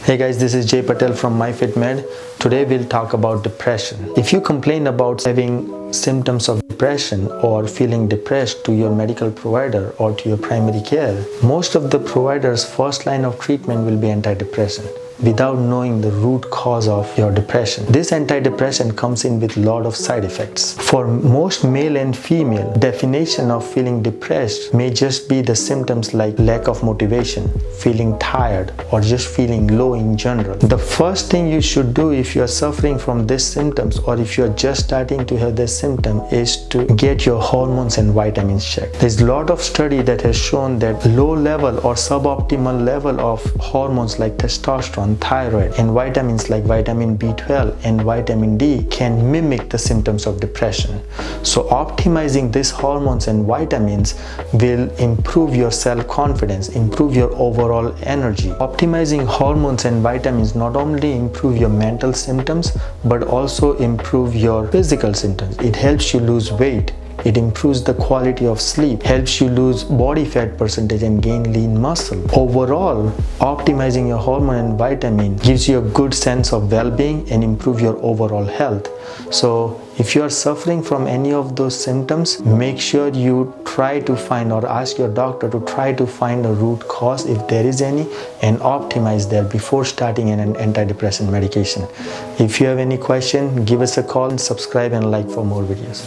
Hey guys, this is Jay Patel from MyFitMed. Today we'll talk about depression. If you complain about having symptoms of depression or feeling depressed to your medical provider or to your primary care, most of the providers' first line of treatment will be antidepressant without knowing the root cause of your depression. This antidepressant comes in with a lot of side effects. For most male and female, definition of feeling depressed may just be the symptoms like lack of motivation, feeling tired, or just feeling low in general. The first thing you should do if you are suffering from these symptoms or if you are just starting to have this symptom is to get your hormones and vitamins checked. There's a lot of study that has shown that low level or suboptimal level of hormones like testosterone, thyroid, and vitamins like vitamin B12 and vitamin D can mimic the symptoms of depression. So optimizing these hormones and vitamins will improve your self-confidence, improve your overall energy. Optimizing hormones and vitamins not only improve your mental symptoms but also improve your physical symptoms. It helps you lose weight. It improves the quality of sleep, helps you lose body fat percentage and gain lean muscle. Overall, optimizing your hormone and vitamin gives you a good sense of well-being and improve your overall health. So if you are suffering from any of those symptoms, make sure you try to find or ask your doctor to try to find a root cause if there is any and optimize that before starting an antidepressant medication. If you have any question, give us a call and subscribe and like for more videos.